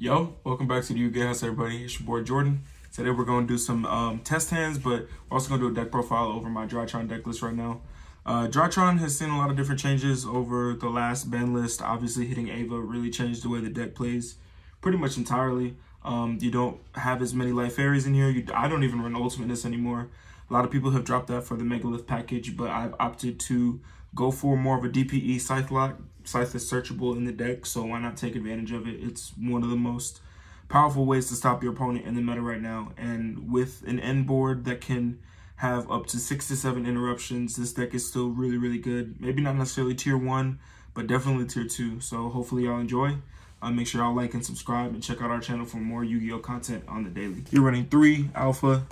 Yo, welcome back to the YuGiOh house, everybody. It's your boy Jordan. Today we're going to do some test hands, but we're also going to do a deck profile over my Drytron deck list right now. Drytron has seen a lot of different changes over the last ban list. Obviously, hitting Ava really changed the way the deck plays pretty much entirely. You don't have as many life fairies in here. I don't even run Ultimateness anymore. A lot of people have dropped that for the Megalith package, but I've opted to go for more of a DPE Scythe lock. Scythe is searchable in the deck, so why not take advantage of it? It's one of the most powerful ways to stop your opponent in the meta right now. And with an end board that can have up to 6 to 7 interruptions, this deck is still really, really good. Maybe not necessarily tier 1, but definitely tier 2. So hopefully y'all enjoy. Make sure y'all like and subscribe and check out our channel for more Yu-Gi-Oh content on the daily. You're running 3 Alpha,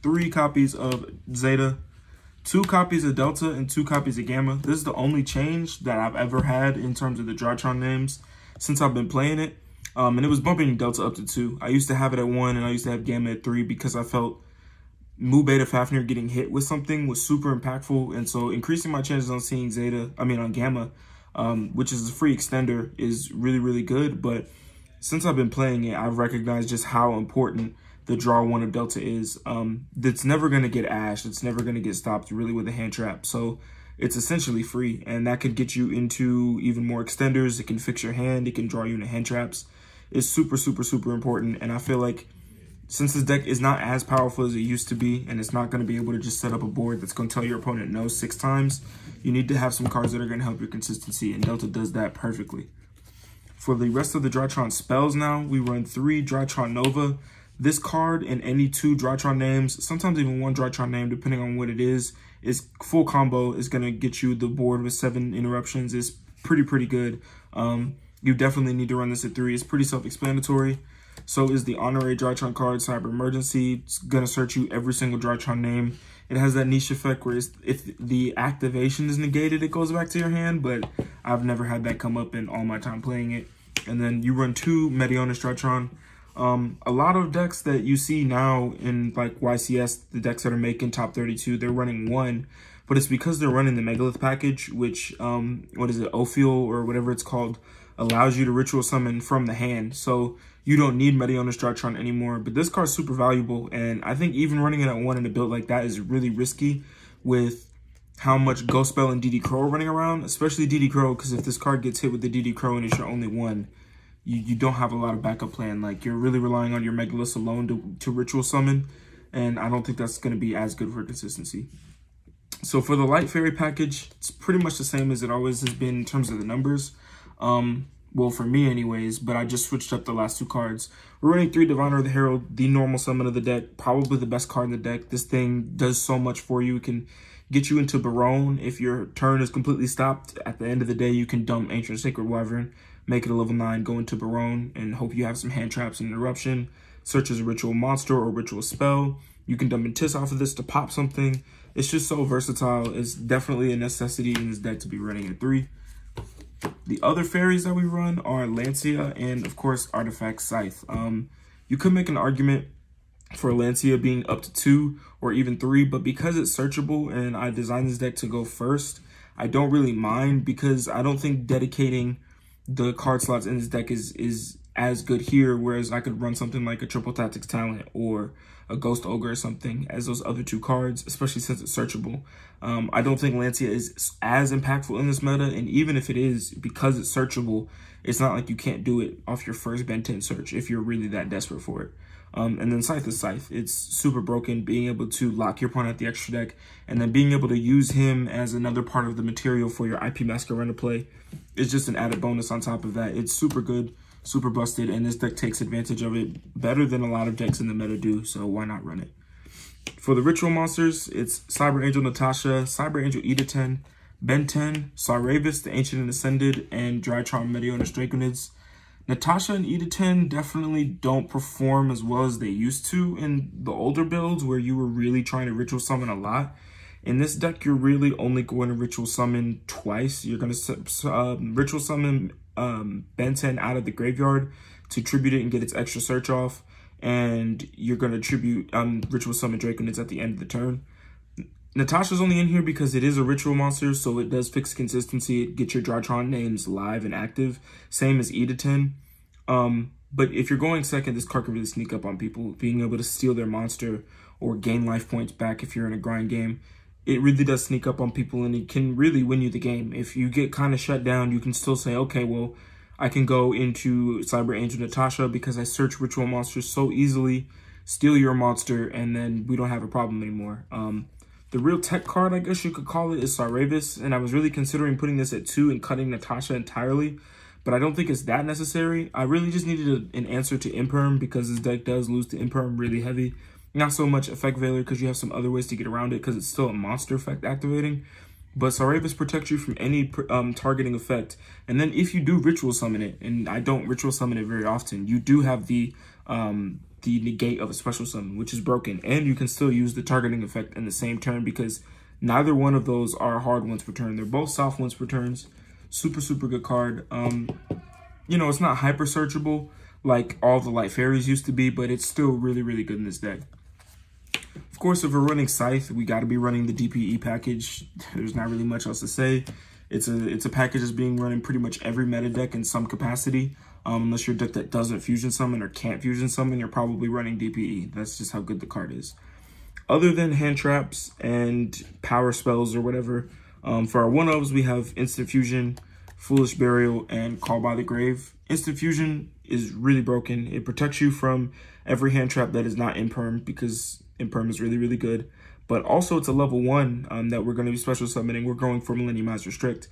3 copies of Zeta, 2 copies of Delta, and 2 copies of Gamma. This is the only change that I've ever had in terms of the Drytron names since I've been playing it. And it was bumping Delta up to 2. I used to have it at 1, and I used to have Gamma at 3 because I felt Mu Beta Fafnir getting hit with something was super impactful. And so increasing my chances on seeing on Gamma, which is a free extender, is really, really good. But since I've been playing it, I've recognized just how important the draw 1 of Delta is. That's never going to get ashed. It's never going to get stopped really with a hand trap. So it's essentially free, and that could get you into even more extenders. It can fix your hand. It can draw you into hand traps. It's super, super, super important. And I feel like since this deck is not as powerful as it used to be, and it's not going to be able to just set up a board that's going to tell your opponent no 6 times, you need to have some cards that are going to help your consistency, and Delta does that perfectly. For the rest of the Drytron spells now, we run 3 Drytron Nova. This card and any 2 Drytron names, sometimes even 1 Drytron name, depending on what it is full combo, is going to get you the board with 7 interruptions. It's pretty good. You definitely need to run this at 3. It's pretty self-explanatory. So is the Honorary Drytron card, Cyber Emergency. It's going to search you every single Drytron name. It has that niche effect where if the activation is negated, it goes back to your hand, but I've never had that come up in all my time playing it. And then you run 2 Meteonis Drytron. A lot of decks that you see now in like YCS, the decks that are making top 32, they're running 1, but it's because they're running the Megalith package, which, what is it, Ophiel or whatever it's called, allows you to ritual summon from the hand. So you don't need Meteonis Drytron anymore, but this card's super valuable, and I think even running it at 1 in a build like that is really risky with how much Ghost Spell and DD Crow are running around, especially DD Crow, because if this card gets hit with the DD Crow and it's your only 1, you don't have a lot of backup plan. Like, you're really relying on your Megalith alone to ritual summon, and I don't think that's going to be as good for consistency. So for the Light Fairy package, it's pretty much the same as it always has been in terms of the numbers. Well, for me anyways, but I just switched up the last 2 cards. We're running 3 Diviner of the Herald, the normal summon of the deck, probably the best card in the deck. This thing does so much for you. It can get you into Barone. If your turn is completely stopped, at the end of the day, you can dump Ancient Sacred Wyvern, make it a level 9, go into Barone, and hope you have some hand traps and interruption. Search as a ritual monster or ritual spell. You can dump Intis off of this to pop something. It's just so versatile. It's definitely a necessity in this deck to be running at 3. The other fairies that we run are Lancia and, of course, Artifact Scythe. You could make an argument for Lancia being up to 2 or even 3, but because it's searchable and I designed this deck to go first, I don't really mind, because I don't think dedicating the card slots in this deck is as good here, whereas I could run something like a Triple Tactics Talent or a Ghost Ogre or something as those other 2 cards, especially since it's searchable. I don't think Lancia is as impactful in this meta, and even if it is, because it's searchable, it's not like you can't do it off your first Ben 10 search if you're really that desperate for it. And then Scythe is Scythe. It's super broken, being able to lock your opponent at the extra deck, and then being able to use him as another part of the material for your IP Masquerade play is just an added bonus on top of that. It's super good, super busted, and this deck takes advantage of it better than a lot of decks in the meta do, so why not run it? For the ritual monsters, it's Cyber Angel Natasha, Cyber Angel Editen, Ben 10, Saravis, the Ancient and Ascended, and Drytron Meteonis Draconids. Natasha and Editen definitely don't perform as well as they used to in the older builds where you were really trying to ritual summon a lot. In this deck, you're really only going to ritual summon twice. You're going to ritual summon Ben 10 out of the graveyard to tribute it and get its extra search off. And you're going to tribute ritual summon Draconids at the end of the turn. Natasha's only in here because it is a ritual monster, so it does fix consistency. It gets your Drytron names live and active, same as Editen. But if you're going second, this card can really sneak up on people, being able to steal their monster or gain life points back if you're in a grind game. It really does sneak up on people, and it can really win you the game. If you get kind of shut down, you can still say, okay, well, I can go into Cyber Angel Natasha because I search ritual monsters so easily, steal your monster, and then we don't have a problem anymore. The real tech card, I guess you could call it, is Cyravis, and I was really considering putting this at 2 and cutting Natasha entirely, but I don't think it's that necessary. I really just needed an answer to Imperm because this deck does lose to Imperm really heavy. Not so much Effect Veiler because you have some other ways to get around it because it's still a monster effect activating. But Cyravis protects you from any targeting effect. And then if you do ritual summon it, and I don't ritual summon it very often, you do have the negate of a special summon, which is broken. And you can still use the targeting effect in the same turn because neither one of those are hard ones per turn. They're both soft ones per turns. Super, super good card. You know, it's not hyper searchable like all the Light Fairies used to be, but it's still really, really good in this deck. Of course, if we're running Scythe, we got to be running the DPE package. There's not really much else to say. It's a package that's being run in pretty much every meta deck in some capacity. Unless you're a deck that doesn't fusion summon or can't fusion summon, you're probably running DPE. That's just how good the card is. Other than hand traps and power spells or whatever, for our 1-ofs, we have Instant Fusion, Foolish Burial, and Call by the Grave. Instant Fusion is really broken. It protects you from every hand trap that is not Imperm because Imperm is really, really good. But also it's a level 1 that we're going to be special summoning. We're going for Millenniumize Restrict.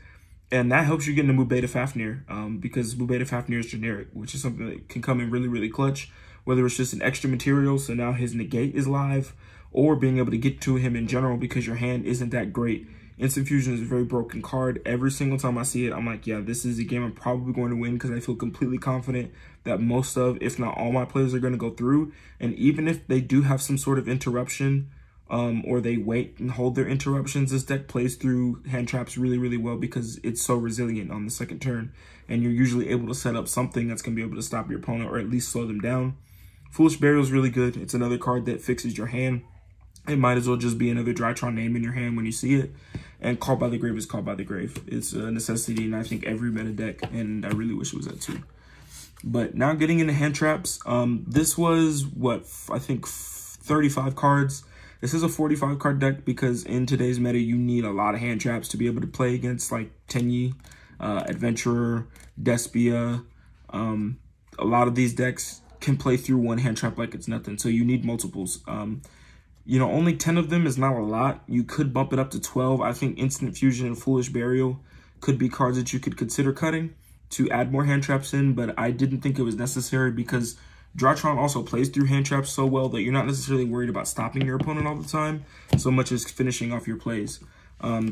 And that helps you get into Mubeta Fafnir because Mubeta Fafnir is generic, which is something that can come in really, really clutch. Whether it's just an extra material, so now his negate is live, or being able to get to him in general because your hand isn't that great. Instant Fusion is a very broken card. Every single time I see it, I'm like, yeah, this is a game I'm probably going to win because I feel completely confident that most of, if not all my players are going to go through. And even if they do have some sort of interruption or they wait and hold their interruptions, this deck plays through hand traps really, really well because it's so resilient on the second turn. And you're usually able to set up something that's going to be able to stop your opponent or at least slow them down. Foolish Burial is really good. It's another card that fixes your hand. It might as well just be another Drytron name in your hand when you see it. And Call by the Grave is Call by the Grave. It's a necessity in, I think, every meta deck, and I really wish it was at 2. But now getting into hand traps, this was, what, I think 35 cards. This is a 45 card deck because in today's meta, you need a lot of hand traps to be able to play against, like, Tenyi, Adventurer, Despia. A lot of these decks can play through one hand trap like it's nothing, so you need multiples. You know, only 10 of them is not a lot. You could bump it up to 12. I think Instant Fusion and Foolish Burial could be cards that you could consider cutting to add more hand traps in, but I didn't think it was necessary because Drytron also plays through hand traps so well that you're not necessarily worried about stopping your opponent all the time, so much as finishing off your plays.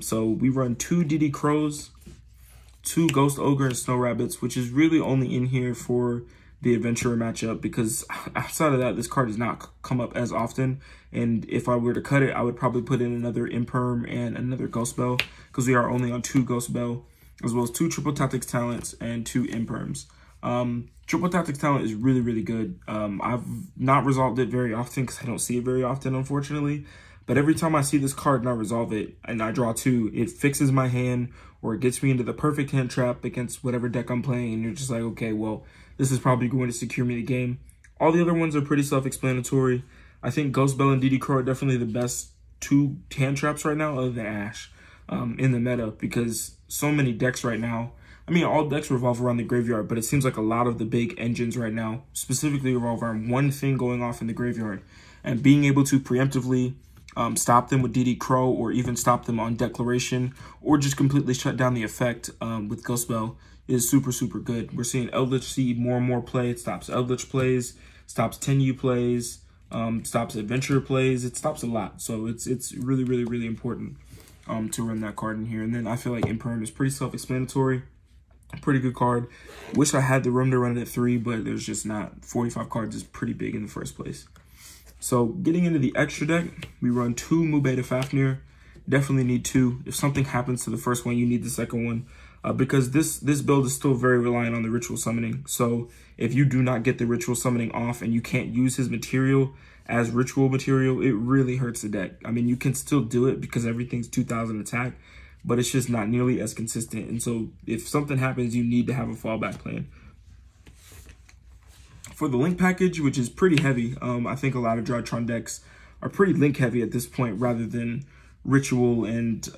So we run 2 DD Crows, 2 Ghost Ogre, and Snow Rabbits, which is really only in here for the Adventurer matchup because outside of that, this card does not come up as often. And if I were to cut it, I would probably put in another Imperm and another Ghost Bell because we are only on 2 Ghost Bell, as well as 2 Triple Tactics Talents and 2 Imperms. Triple Tactics Talent is really, really good. I've not resolved it very often because I don't see it very often, unfortunately. But every time I see this card and I resolve it and I draw 2, it fixes my hand or it gets me into the perfect hand trap against whatever deck I'm playing. And you're just like, okay, well, this is probably going to secure me the game. All the other ones are pretty self-explanatory. I think Ghost Bell and DD Crow are definitely the best 2 hand traps right now other than Ash in the meta because so many decks right now, I mean, all decks revolve around the graveyard, but it seems like a lot of the big engines right now specifically revolve around one thing going off in the graveyard. And being able to preemptively stop them with DD Crow or even stop them on Declaration or just completely shut down the effect with Ghost Bell is super, super good. We're seeing Eldritch see more and more play. It stops Eldritch plays, stops Tenyi plays, stops Adventurer plays. It stops a lot. So it's really, really, really important to run that card in here. And then I feel like Imperm is pretty self-explanatory. Pretty good card. Wish I had the room to run it at 3, but there's just not. 45 cards is pretty big in the first place. So getting into the extra deck, we run 2 Mubeta Fafnir. Definitely need 2. If something happens to the first one, you need the second one. Because this build is still very reliant on the ritual summoning. So if you do not get the ritual summoning off and you can't use his material as ritual material, it really hurts the deck. I mean, you can still do it because everything's 2000 attack, but it's just not nearly as consistent. And so if something happens, you need to have a fallback plan. For the link package, which is pretty heavy, I think a lot of Drytron decks are pretty link heavy at this point rather than ritual and,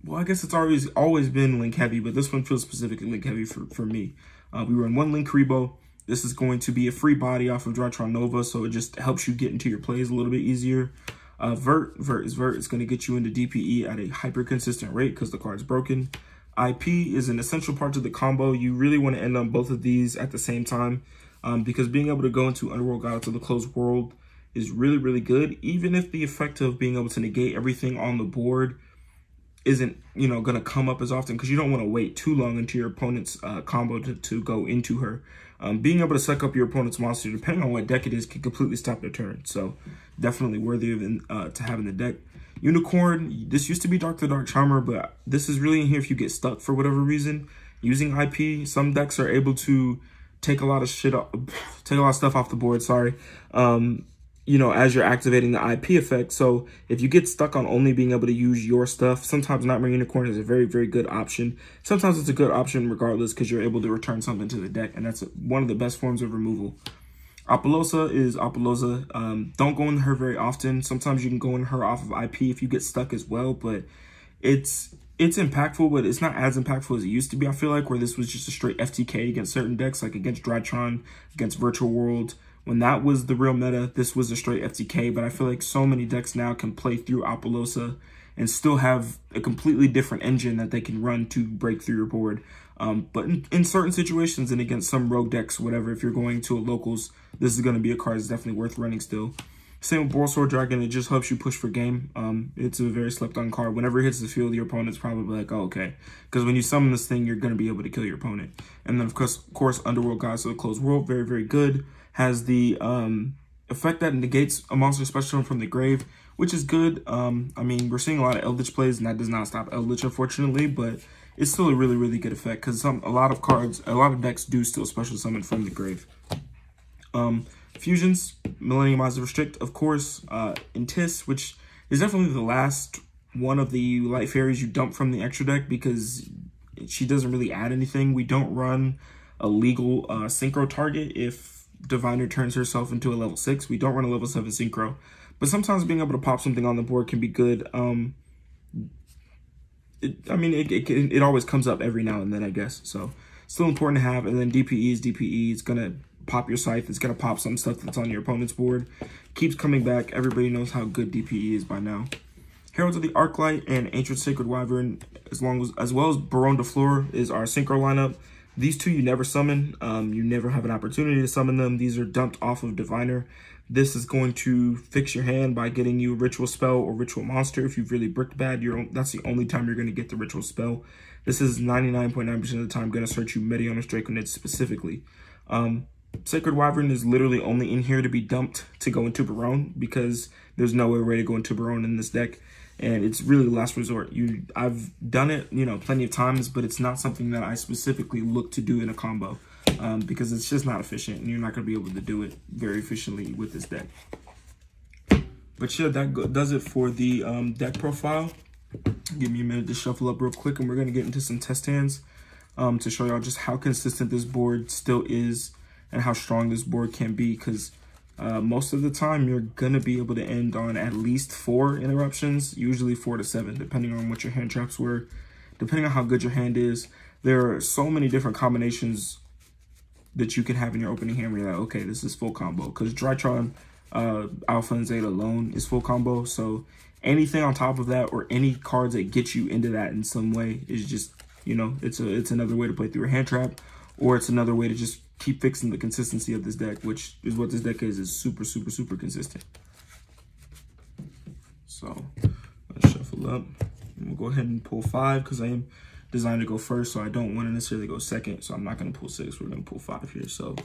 well, I guess it's always been link heavy, but this one feels specifically link heavy for me. We run one link Rebo. This is going to be a free body off of Drytron Nova, so it just helps you get into your plays a little bit easier. Vert is going to get you into DPE at a hyper consistent rate because the card's broken. IP is an essential part to the combo. You really want to end on both of these at the same time because being able to go into Underworld God to the Closed World is really, really good, even if the effect of being able to negate everything on the board isn't, you know, going to come up as often because you don't want to wait too long into your opponent's combo to go into her. Being able to suck up your opponent's monster, depending on what deck it is, can completely stop their turn. So definitely worthy of to have in the deck. Unicorn, this used to be Dark the Dark Charmer, but this is really in here if you get stuck for whatever reason. Using IP, some decks are able to take a lot of stuff off the board, sorry. You know, as you're activating the IP effect. So if you get stuck on only being able to use your stuff, sometimes Nightmare Unicorn is a very, very good option. Sometimes it's a good option regardless because you're able to return something to the deck, and that's one of the best forms of removal. Apollosa is Apollosa. Don't go in her very often. Sometimes you can go in her off of IP if you get stuck as well, but it's impactful, but it's not as impactful as it used to be, I feel like, where this was just a straight FTK against certain decks, like against Drytron, against Virtual World. When that was the real meta, this was a straight FTK, but I feel like so many decks now can play through Apollosa and still have a completely different engine that they can run to break through your board. But in certain situations and against some rogue decks, whatever, if you're going to a locals, this is going to be a card that's definitely worth running still. Same with Borosword Dragon, it just helps you push for game. It's a very slept on card. Whenever it hits the field, your opponent's probably like, oh, okay. Because when you summon this thing, you're going to be able to kill your opponent. And then, of course, Underworld Gods of the Closed World, very, very good. Has the effect that negates a monster special from the grave, which is good. I mean, we're seeing a lot of Eldritch plays, and that does not stop Eldritch, unfortunately, but it's still a really, really good effect because a lot of decks do still special summon from the grave. Fusions, Millennium Eyes of Restrict, of course, Intis, which is definitely the last one of the Light Fairies you dump from the extra deck because she doesn't really add anything. We don't run a legal synchro target if Diviner turns herself into a level 6. We don't run a level 7 synchro, but sometimes being able to pop something on the board can be good. It always comes up every now and then, I guess. So still important to have. And then DPE is DPE. It's gonna pop your Scythe. It's gonna pop some stuff that's on your opponent's board. Keeps coming back. Everybody knows how good DPE is by now. Heralds of the Arclight and Ancient Sacred Wyvern, as well as Baronne de Fleur is our synchro lineup. These two you never summon. You never have an opportunity to summon them. These are dumped off of Diviner. This is going to fix your hand by getting you a ritual spell or ritual monster. If you've really bricked bad, that's the only time you're going to get the ritual spell. This is 99.9% of the time going to search you Meteonis Draconids specifically. Sacred Wyvern is literally only in here to be dumped to go into Baronne because there's no way to go into Baronne in this deck. And it's really the last resort. I've done it, plenty of times, but it's not something that I specifically look to do in a combo because it's just not efficient, and you're not going to be able to do it very efficiently with this deck. But yeah, that does it for the deck profile. Give me a minute to shuffle up real quick, and we're going to get into some test hands to show y'all just how consistent this board still is and how strong this board can be, because most of the time you're going to be able to end on at least 4 interruptions, usually 4 to 7, depending on what your hand traps were, depending on how good your hand is. There are so many different combinations that you can have in your opening hand where you're like, okay, this is full combo, because Drytron Alpha and Zeta alone is full combo. So anything on top of that or any cards that get you into that in some way is just, it's another way to play through a hand trap, or it's another way to just keep fixing the consistency of this deck, which is what this deck is super, super, super consistent. So let's shuffle up. We'll go ahead and pull 5 because I am designed to go first, so I don't want to necessarily go second. So I'm not going to pull 6. We're going to pull 5 here. So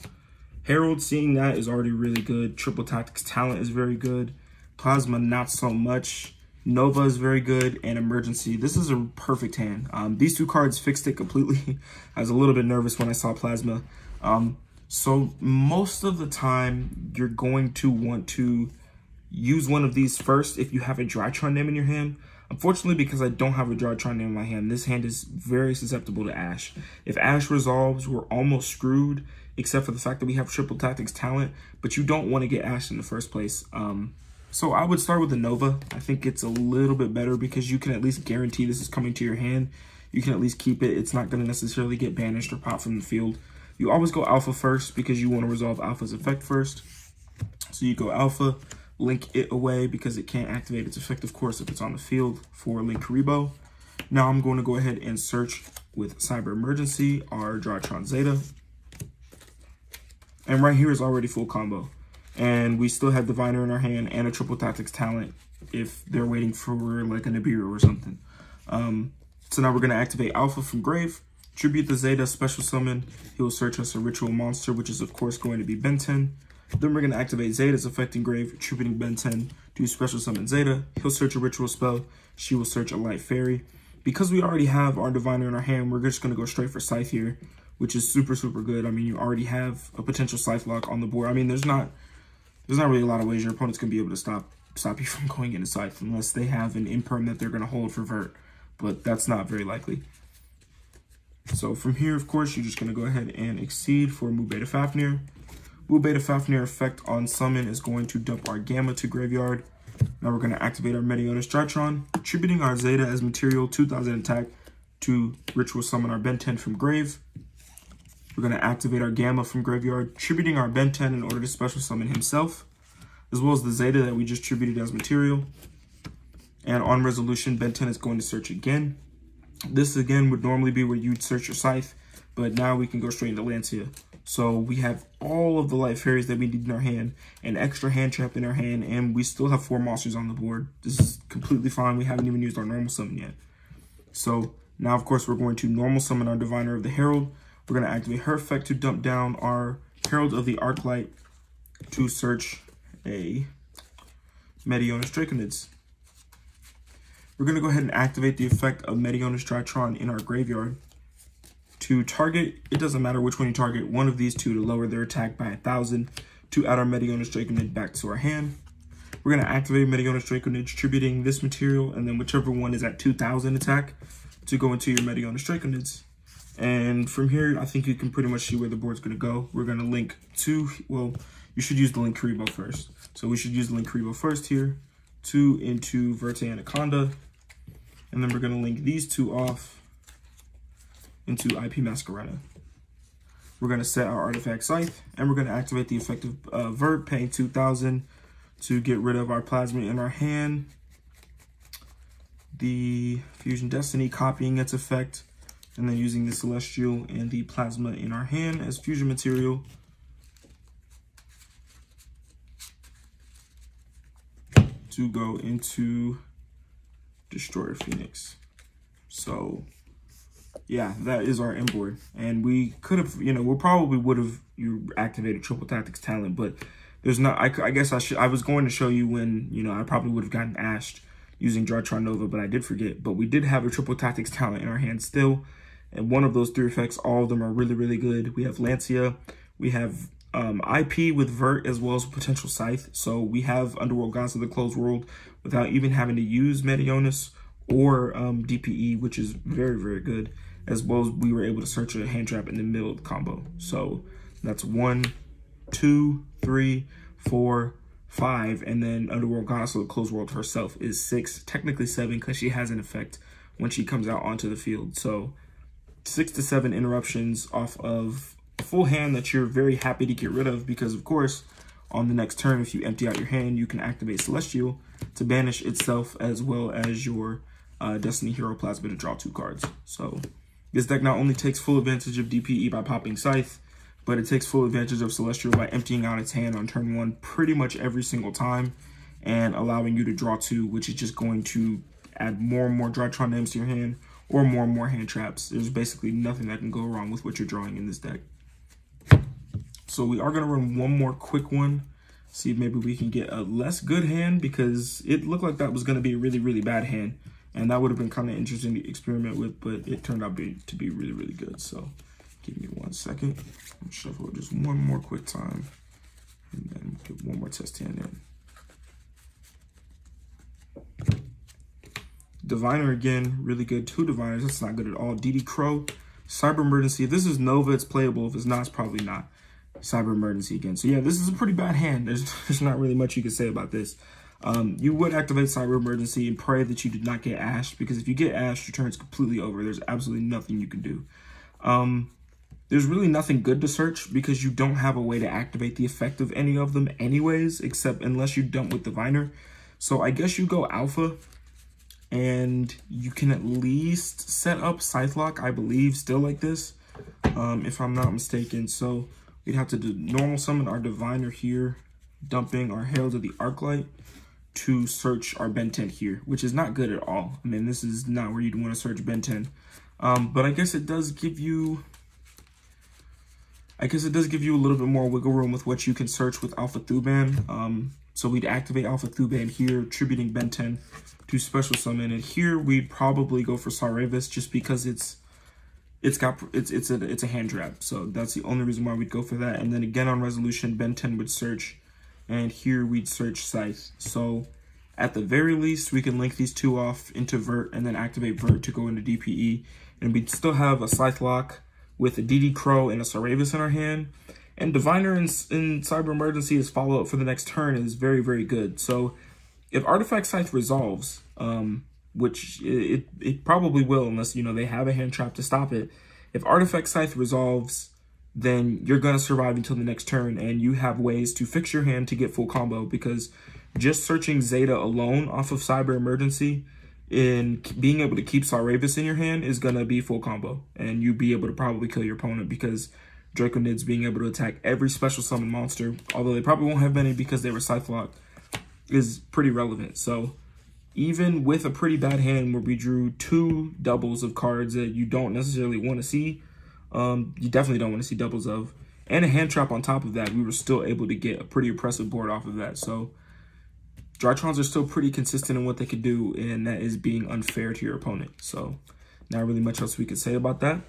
Herald, seeing that is already really good. Triple Tactics Talent is very good. Plasma, not so much. Nova is very good, and Emergency. This is a perfect hand. These 2 cards fixed it completely. I was a little bit nervous when I saw Plasma. So most of the time, you're going to want to use one of these first if you have a Drytron name in your hand. Unfortunately, because I don't have a Drytron name in my hand, this hand is very susceptible to Ash. If Ash resolves, we're almost screwed. except for the fact that we have triple tactics talent, but you don't want to get ashed in the first place. So I would start with the Nova. I think it's a little bit better because you can at least guarantee this is coming to your hand. You can at least keep it. It's not going to necessarily get banished or popped from the field. You always go Alpha first because you want to resolve Alpha's effect first. So you go Alpha, link it away because it can't activate its effect, of course, if it's on the field for Link Karibo. Now I'm going to go ahead and search with Cyber Emergency, our Drytron Zeta. And right here is already full combo. And we still have Diviner in our hand and a triple tactics talent if they're waiting for like a Nibiru or something. So now we're going to activate Alpha from Grave, tribute the Zeta, special summon. He'll search us a ritual monster, which is of course going to be Ben 10. Then we're going to activate Zeta's affecting Grave, tributing Ben 10, do special summon Zeta. He'll search a ritual spell. She will search a light fairy. Because we already have our Diviner in our hand, we're just going to go straight for Scythe here, which is super, super good. I mean, you already have a potential Scythe lock on the board. I mean, there's not really a lot of ways your opponent's going to be able to stop you from going into Scythe unless they have an imperm that they're going to hold for Vert. But that's not very likely. So from here, of course, you're just going to go ahead and Exceed for Mu Beta Fafnir. Mu Beta Fafnir effect on summon is going to dump our Gamma to graveyard. Now we're going to activate our Meteonis Drytron, attributing our Zeta as material, 2000 attack, to ritual summon our Ben 10 from Grave. We're going to activate our Gamma from graveyard, attributing our Ben 10 in order to special summon himself, as well as the Zeta that we just tributed as material. And on resolution, Ben 10 is going to search again. This again would normally be where you'd search your Scythe, but now we can go straight into Lancia. So we have all of the light fairies that we need in our hand, an extra hand trap in our hand, and we still have 4 monsters on the board. This is completely fine. We haven't even used our normal summon yet. So now, of course, we're going to normal summon our Diviner of the Herald. We're going to activate her effect to dump down our Herald of the Arclight to search a Meteonis Draconids. We're going to go ahead and activate the effect of Meteonis Drytron in our graveyard. To target, it doesn't matter which one you target, one of these two to lower their attack by 1,000 to add our Meteonis Draconid back to our hand. We're going to activate Meteonis Draconid, tributing this material, and then whichever one is at 2,000 attack to go into your Meteonis Draconids. And from here, I think you can pretty much see where the board's going to go. We're going to link two, well, you should use the Link Karibo first. So we should use the Link Karibo first here, 2 into Verte Anaconda, and then we're going to link these 2 off into IP Masquerada. We're going to set our Artifact Scythe, and we're going to activate the effect of Vert, paying 2,000 to get rid of our Plasma in our hand. The Fusion Destiny, copying its effect, and then using the Celestial and the Plasma in our hand as fusion material. To go into Destroyer Phoenix. So yeah, that is our end board. And we could have, you know, we probably would have activated Triple Tactics Talent, but there's not, I guess I was going to show you when, you know, I probably would have gotten ashed using Drytron Nova, but I did forget. But we did have a Triple Tactics Talent in our hand still. And one of those 3 effects, all of them are really, really good. We have Lancia, we have IP with Vert as well as potential Scythe. So we have Underworld Gods of the Closed World without even having to use Meteonis or DPE, which is very, very good. As well as we were able to search a hand trap in the middle of the combo. So that's 1, 2, 3, 4, 5, and then Underworld Goddess of the Closed World herself is 6, technically 7, because she has an effect when she comes out onto the field. So 6 to 7 interruptions off of a full hand that you're very happy to get rid of, because of course on the next turn, if you empty out your hand, you can activate Celestial to banish itself as well as your Destiny Hero Plasma to draw 2 cards. So this deck not only takes full advantage of DPE by popping Scythe, but it takes full advantage of Celestial by emptying out its hand on turn 1 pretty much every single time and allowing you to draw 2, which is just going to add more and more Drytron names to your hand or more hand traps. There's basically nothing that can go wrong with what you're drawing in this deck. So we are going to run one more quick one, see if maybe we can get a less good hand, because it looked like that was going to be a really, really bad hand. And that would have been kind of interesting to experiment with, but it turned out to be really, really good. So give me 1 second. I'll shuffle it just one more quick time. And then get one more test hand in. Diviner again, really good. 2 Diviners, that's not good at all. DD Crow, Cyber Emergency. If this is Nova, it's playable. If it's not, it's probably not. Cyber Emergency again. So yeah, this is a pretty bad hand. There's not really much you can say about this. You would activate Cyber Emergency and pray that you did not get ashed, because if you get ashed, your turn's completely over. There's absolutely nothing you can do. There's really nothing good to search because you don't have a way to activate the effect of any of them anyways, except unless you dump with Diviner. So I guess you go Alpha, and you can at least set up Scythe Lock, I believe, still like this, if I'm not mistaken. So we'd have to do normal summon our Diviner here, dumping our Herald of the Arclight to search our Ben 10 here, which is not good at all. I mean, this is not where you'd want to search Ben 10. But I guess it does give you... a little bit more wiggle room with what you can search with Alpha Thuban. So we'd activate Alpha Thuban here, tributing Ben 10 to special summon. And here we'd probably go for Saravis just because it's a hand trap. So that's the only reason why we'd go for that. And then again on resolution, Ben 10 would search, and here we'd search Scythe. So at the very least, we can link these two off into Vert and then activate Vert to go into DPE. And we'd still have a Scythe Lock with a DD Crow and a Saravis in our hand. And Diviner in Cyber Emergency as follow-up for the next turn is very, very good. So if Artifact Scythe resolves, which it probably will unless, you know, they have a hand trap to stop it. If Artifact Scythe resolves, then you're going to survive until the next turn, and you have ways to fix your hand to get full combo, because just searching Zeta alone off of Cyber Emergency in being able to keep Saravis in your hand is going to be full combo, and you'd be able to probably kill your opponent, because Draconids being able to attack every special summon monster, although they probably won't have many because they were Scythe Locked, is pretty relevant. So even with a pretty bad hand where we drew 2 doubles of cards that you don't necessarily want to see, you definitely don't want to see doubles of, and a hand trap on top of that, we were still able to get a pretty impressive board off of that. So Drytrons are still pretty consistent in what they could do, and that is being unfair to your opponent. So not really much else we could say about that.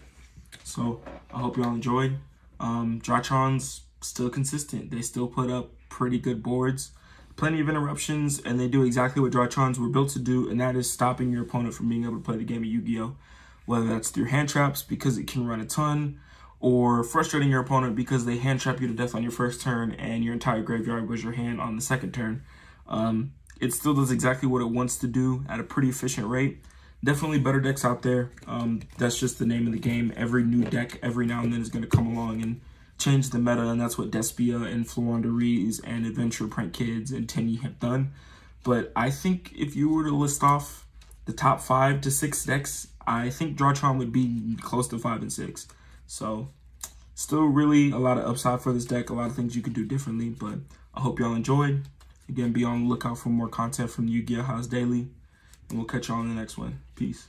So I hope y'all enjoyed. Drytrons still consistent. They still put up pretty good boards, plenty of interruptions, and they do exactly what Drytrons were built to do, and that is stopping your opponent from being able to play the game of Yu-Gi-Oh! Whether that's through hand traps because it can run a ton, or frustrating your opponent because they hand trap you to death on your first turn and your entire graveyard was your hand on the second turn. It still does exactly what it wants to do at a pretty efficient rate. Definitely better decks out there. That's just the name of the game. Every new deck every now and then is going to come along and change the meta, and that's what Despia and Floranderiz and Adventure Prank Kids and Tenny have done. But I think if you were to list off the top 5 to 6 decks, I think Drytron would be close to 5 and 6. So still really a lot of upside for this deck, a lot of things you could do differently, but I hope y'all enjoyed. Again, be on the lookout for more content from Yu-Gi-Oh! House Daily, and we'll catch y'all in the next one. Peace.